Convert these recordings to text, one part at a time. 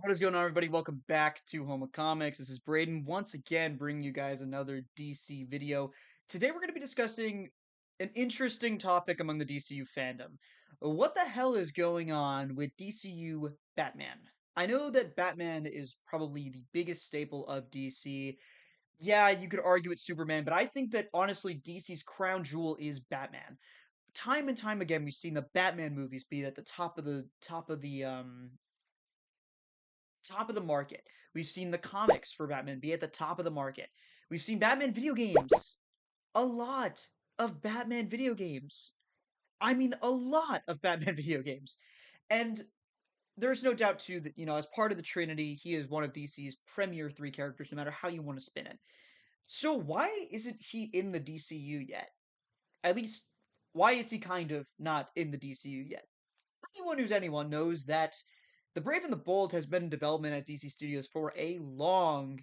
What is going on, everybody? Welcome back to Home of Comics. This is Brayden once again bringing you guys another DC video. Today we're going to be discussing an interesting topic among the DCU fandom. What the hell is going on with DCU Batman? I know that Batman is probably the biggest staple of DC. Yeah, you could argue it's Superman, but I think that honestly DC's crown jewel is Batman. Time and time again, we've seen the Batman movies be at the top of the market. We've seen the comics for Batman be at the top of the market. We've seen Batman video games. A lot of Batman video games. I mean, a lot of Batman video games. And there's no doubt, too, that, as part of the Trinity, he is one of DC's premier three characters, no matter how you want to spin it. So why isn't he in the DCU yet? At least, why is he kind of not in the DCU yet? Anyone who's anyone knows that The Brave and the Bold has been in development at DC Studios for a long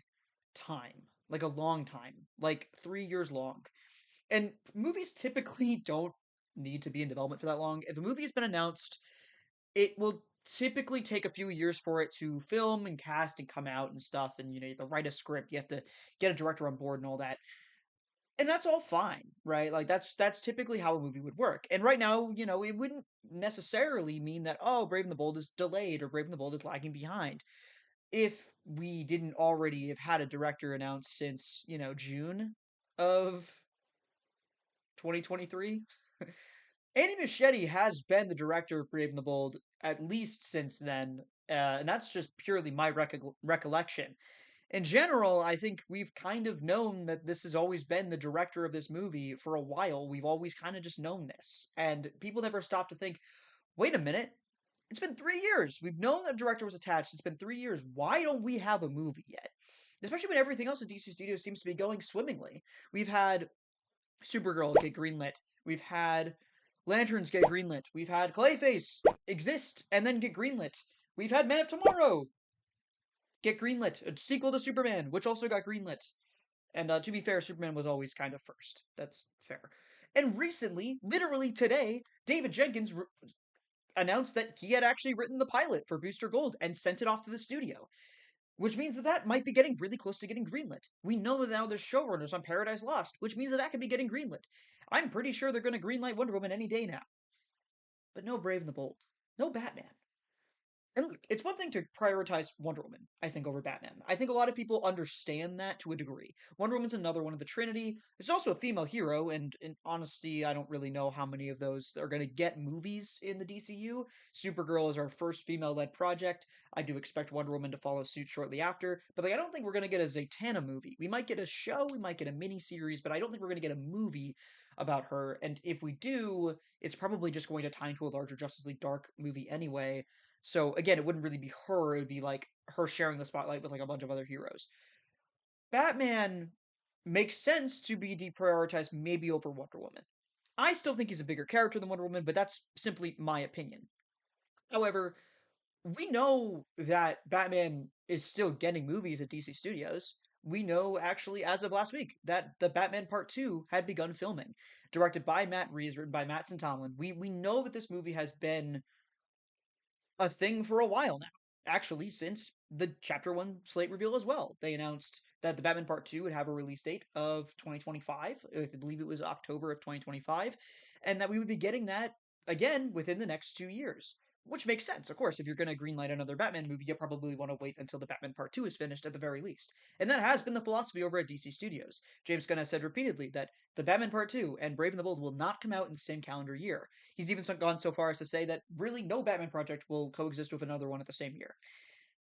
time. Like a long time. Like 3 years long. And movies typically don't need to be in development for that long. If a movie has been announced, it will typically take a few years for it to film and cast and come out and stuff. And you have to write a script, you have to get a director on board and all that. And that's all fine, right? Like that's typically how a movie would work. And right now, it wouldn't necessarily mean that Brave and the Bold is delayed or Brave and the Bold is lagging behind if we didn't already have had a director announced since, June of 2023. Andy Muschietti has been the director of Brave and the Bold at least since then, and that's just purely my recollection. In general, I think we've kind of known that this has always been the director of this movie for a while. We've always kind of just known this. And people never stop to think, wait a minute, it's been 3 years. We've known that director was attached. It's been 3 years. Why don't we have a movie yet? Especially when everything else at DC Studios seems to be going swimmingly. We've had Supergirl get greenlit. We've had Lanterns get greenlit. We've had Clayface exist and then get greenlit. We've had Man of Tomorrow get greenlit. A sequel to Superman, which also got greenlit. And to be fair, Superman was always kind of first. That's fair. And recently, literally today, David Jenkins announced that he had actually written the pilot for Booster Gold and sent it off to the studio, which means that might be getting really close to getting greenlit. We know that now there's showrunners on Paradise Lost, which means that could be getting greenlit. I'm pretty sure they're going to greenlight Wonder Woman any day now. But no Brave and the Bold. No Batman. And look, it's one thing to prioritize Wonder Woman, I think, over Batman. I think a lot of people understand that to a degree. Wonder Woman's another one of the Trinity. There's also a female hero, and in honesty, I don't really know how many of those are going to get movies in the DCU. Supergirl is our first female-led project. I do expect Wonder Woman to follow suit shortly after, but I don't think we're going to get a Zatanna movie. We might get a show, we might get a mini-series, but I don't think we're going to get a movie about her. And if we do, it's probably just going to tie into a larger Justice League Dark movie anyway. So again, it wouldn't really be her. It would be like her sharing the spotlight with like a bunch of other heroes. Batman makes sense to be deprioritized maybe over Wonder Woman. I still think he's a bigger character than Wonder Woman, but that's simply my opinion. However, we know that Batman is still getting movies at DC Studios. We know actually as of last week that the Batman Part 2 had begun filming. Directed by Matt Reeves, written by Matt Tomlin. We know that this movie has been a thing for a while now. Actually, since the Chapter 1 slate reveal as well. They announced that the Batman Part 2 would have a release date of 2025. I believe it was October of 2025. And that we would be getting that again within the next 2 years. Which makes sense. Of course, if you're going to greenlight another Batman movie, you probably want to wait until the Batman Part 2 is finished at the very least. And that has been the philosophy over at DC Studios. James Gunn has said repeatedly that the Batman Part 2 and Brave and the Bold will not come out in the same calendar year. He's even gone so far as to say that really no Batman project will coexist with another one at the same year.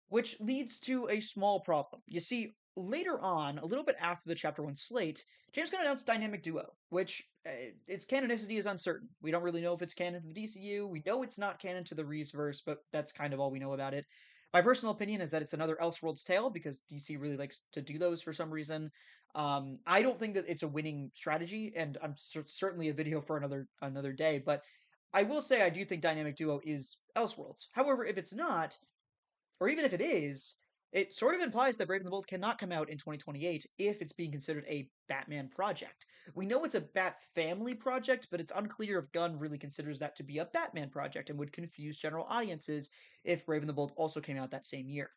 Which leads to a small problem. You see, later on, a little bit after the Chapter 1 slate, James Gunn announced Dynamic Duo, which its canonicity is uncertain. We don't really know if it's canon to the DCU. We know it's not canon to the Reeseverse, but that's kind of all we know about it. My personal opinion is that it's another Elseworlds tale because DC really likes to do those for some reason. I don't think that it's a winning strategy, and I'm certainly a video for another day. But I will say I do think Dynamic Duo is Elseworlds. However, if it's not, or even if it is, It sort of implies that Brave and the Bold cannot come out in 2028 if it's being considered a Batman project. We know it's a Bat family project, but it's unclear if Gunn really considers that to be a Batman project and would confuse general audiences if Brave and the Bold also came out that same year.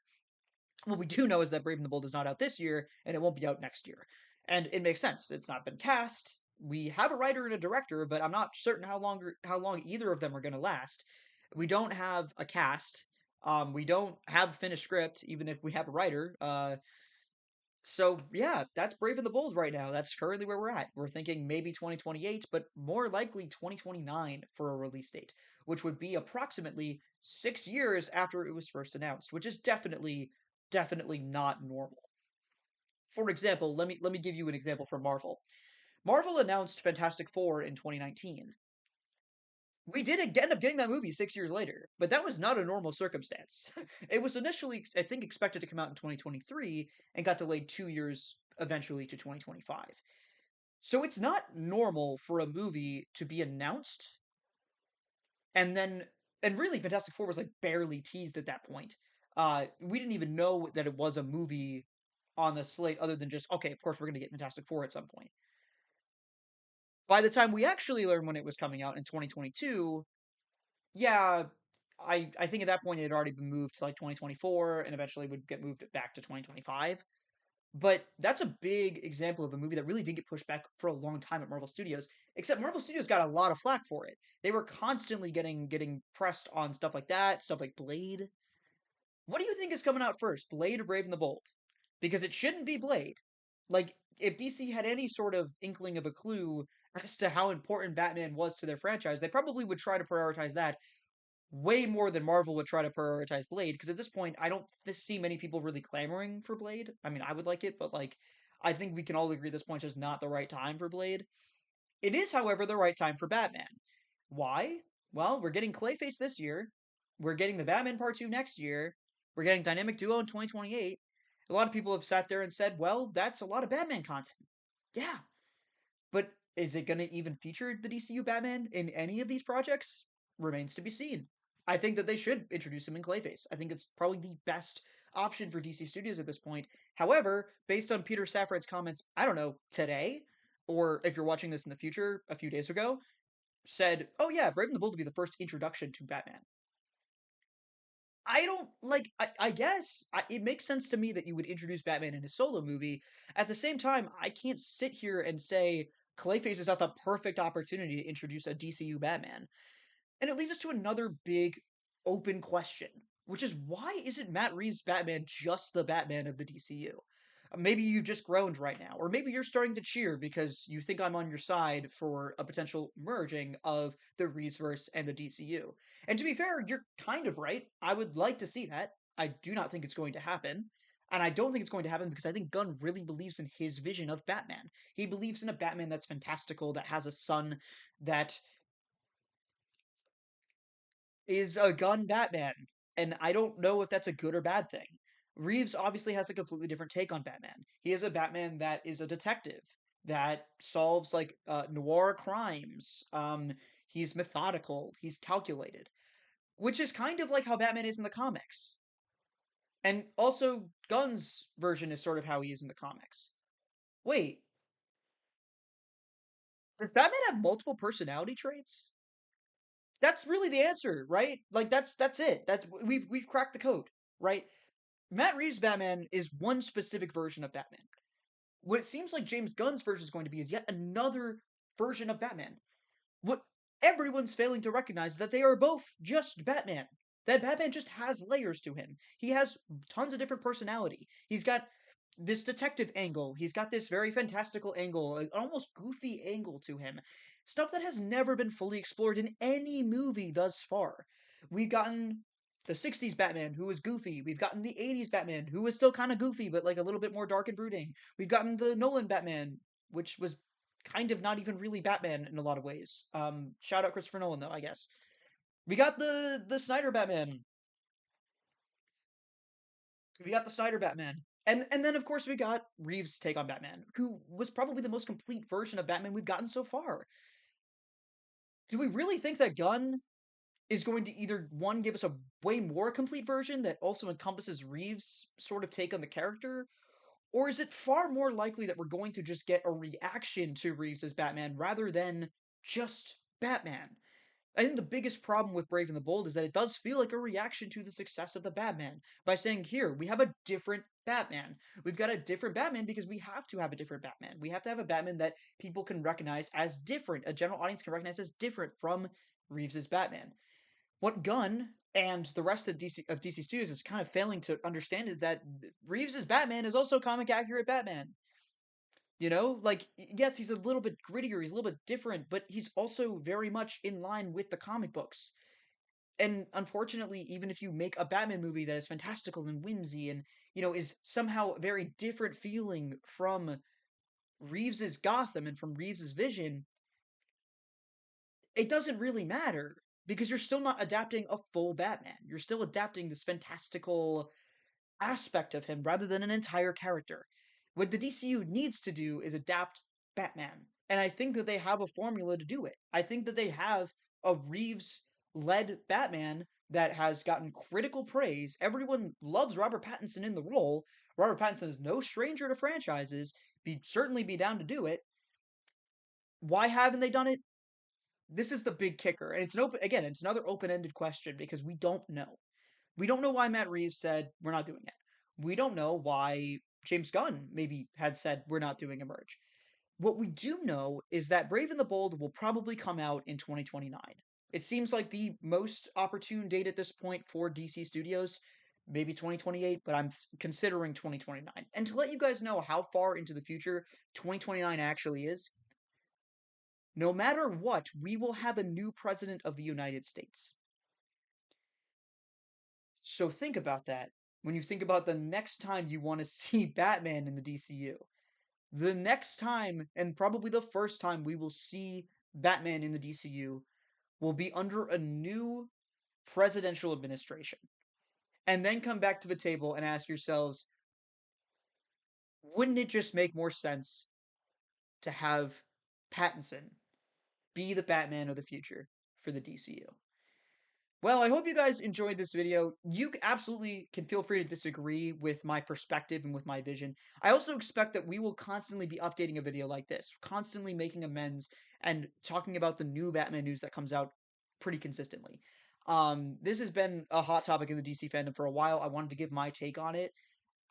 What we do know is that Brave and the Bold is not out this year, and it won't be out next year. And it makes sense. It's not been cast. We have a writer and a director, but I'm not certain how long either of them are going to last. We don't have a cast. We don't have a finished script, even if we have a writer. So yeah, that's Brave and the Bold right now. That's currently where we're at. We're thinking maybe 2028, but more likely 2029 for a release date, which would be approximately 6 years after it was first announced, which is definitely not normal. For example, let me give you an example from Marvel. Marvel announced Fantastic Four in 2019. We did end up getting that movie 6 years later, but that was not a normal circumstance. It was initially, I think, expected to come out in 2023 and got delayed 2 years eventually to 2025. So it's not normal for a movie to be announced and then, and really, Fantastic Four was like barely teased at that point. We didn't even know that it was a movie on the slate, other than just, okay, of course, we're going to get Fantastic Four at some point. By the time we actually learned when it was coming out in 2022, yeah, I think at that point it had already been moved to like 2024 and eventually would get moved back to 2025. But that's a big example of a movie that really did get pushed back for a long time at Marvel Studios. Except Marvel Studios got a lot of flack for it. They were constantly getting pressed on stuff like that, stuff like Blade. What do you think is coming out first, Blade or Brave and the Bold? Because it shouldn't be Blade. Like, if DC had any sort of inkling of a clue as to how important Batman was to their franchise, they probably would try to prioritize that way more than Marvel would try to prioritize Blade. Because at this point, I don't see many people really clamoring for Blade. I mean, I would like it, but like, I think we can all agree at this point is just not the right time for Blade. It is, however, the right time for Batman. Why? Well, we're getting Clayface this year. We're getting the Batman Part 2 next year. We're getting Dynamic Duo in 2028. A lot of people have sat there and said, well, that's a lot of Batman content. Yeah. But is it going to even feature the DCU Batman in any of these projects? Remains to be seen. I think that they should introduce him in Clayface. I think it's probably the best option for DC Studios at this point. However, based on Peter Safran's comments, I don't know, today, or if you're watching this in the future, a few days ago, said, "Oh yeah, Brave and the Bold will be the first introduction to Batman." I don't like. I guess it makes sense to me that you would introduce Batman in a solo movie. At the same time, I can't sit here and say Clayface is not the perfect opportunity to introduce a DCU Batman. And it leads us to another big open question, which is why isn't Matt Reeves' Batman just the Batman of the DCU? Maybe you just groaned right now, or maybe you're starting to cheer because you think I'm on your side for a potential merging of the Reevesverse and the DCU. And to be fair, you're kind of right. I would like to see that. I do not think it's going to happen. And I don't think it's going to happen because I think Gunn really believes in his vision of Batman. He believes in a Batman that's fantastical, that has a son, that is a gun Batman, and I don't know if that's a good or bad thing. Reeves obviously has a completely different take on Batman. He is a Batman that is a detective that solves like noir crimes. He's methodical. He's calculated, which is kind of like how Batman is in the comics. And also, Gunn's version is sort of how he is in the comics. Wait, does Batman have multiple personality traits? That's really the answer, right? Like that's it. That's we've cracked the code, right? Matt Reeves' Batman is one specific version of Batman. What it seems like James Gunn's version is going to be is yet another version of Batman. What everyone's failing to recognize is that they are both just Batman. That Batman just has layers to him. He has tons of different personality. He's got this detective angle. He's got this very fantastical angle, an almost goofy angle to him. Stuff that has never been fully explored in any movie thus far. We've gotten the 60s Batman, who was goofy. We've gotten the 80s Batman, who was still kind of goofy, but like a little bit more dark and brooding. We've gotten the Nolan Batman, which was kind of not even really Batman in a lot of ways. Shout out Christopher Nolan, though, I guess. We got the Snyder Batman. We got the Snyder Batman. And then of course we got Reeves' take on Batman, who was probably the most complete version of Batman we've gotten so far. Do we really think that Gunn is going to either one give us a way more complete version that also encompasses Reeves' sort of take on the character, or is it far more likely that we're going to just get a reaction to Reeves as Batman rather than just Batman? I think the biggest problem with Brave and the Bold is that it does feel like a reaction to the success of the Batman by saying, here, we have a different Batman. We've got a different Batman because we have to have a different Batman. We have to have a Batman that people can recognize as different, a general audience can recognize as different from Reeves's Batman. What Gunn and the rest of DC Studios is kind of failing to understand is that Reeves's Batman is also comic accurate Batman. You know, like yes, he's a little bit grittier, he's a little bit different, but he's also very much in line with the comic books. And unfortunately, even if you make a Batman movie that is fantastical and whimsy and, is somehow very different feeling from Reeves's Gotham and from Reeves's vision, it doesn't really matter because you're still not adapting a full Batman. You're still adapting this fantastical aspect of him rather than an entire character. What the DCU needs to do is adapt Batman. And I think that they have a formula to do it. I think that they have a Reeves led Batman that has gotten critical praise. Everyone loves Robert Pattinson in the role. Robert Pattinson is no stranger to franchises. Certainly be down to do it. Why haven't they done it? This is the big kicker. And it's another open-ended question because we don't know. We don't know why Matt Reeves said we're not doing it. We don't know why James Gunn maybe had said we're not doing Emerge. What we do know is that Brave and the Bold will probably come out in 2029. It seems like the most opportune date at this point for DC Studios, maybe 2028, but I'm considering 2029. And to let you guys know how far into the future 2029 actually is, no matter what, we will have a new president of the United States. So think about that when you think about the next time you want to see Batman in the DCU. The next time, and probably the first time we will see Batman in the DCU, will be under a new presidential administration. And then come back to the table and ask yourselves, wouldn't it just make more sense to have Pattinson be the Batman of the future for the DCU? Well, I hope you guys enjoyed this video. You absolutely can feel free to disagree with my perspective and with my vision. I also expect that we will constantly be updating a video like this, constantly making amends and talking about the new Batman news that comes out pretty consistently. This has been a hot topic in the DC fandom for a while. I wanted to give my take on it.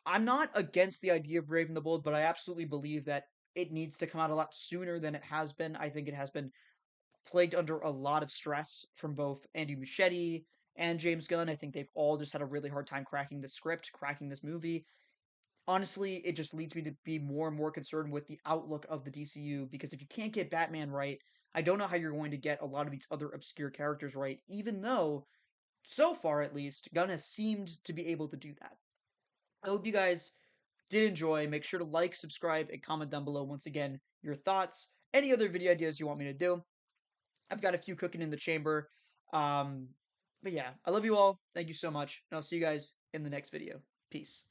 I'm not against the idea of Brave and the Bold, but I absolutely believe that it needs to come out a lot sooner than it has been. I think it has been plagued under a lot of stress from both Andy Muschietti and James Gunn. I think they've all just had a really hard time cracking the script, cracking this movie. Honestly, it just leads me to be more and more concerned with the outlook of the DCU because if you can't get Batman right, I don't know how you're going to get a lot of these other obscure characters right, even though, so far at least, Gunn has seemed to be able to do that. I hope you guys did enjoy. Make sure to like, subscribe, and comment down below once again your thoughts, any other video ideas you want me to do. I've got a few cooking in the chamber. Um, but yeah, I love you all. Thank you so much. And I'll see you guys in the next video. Peace.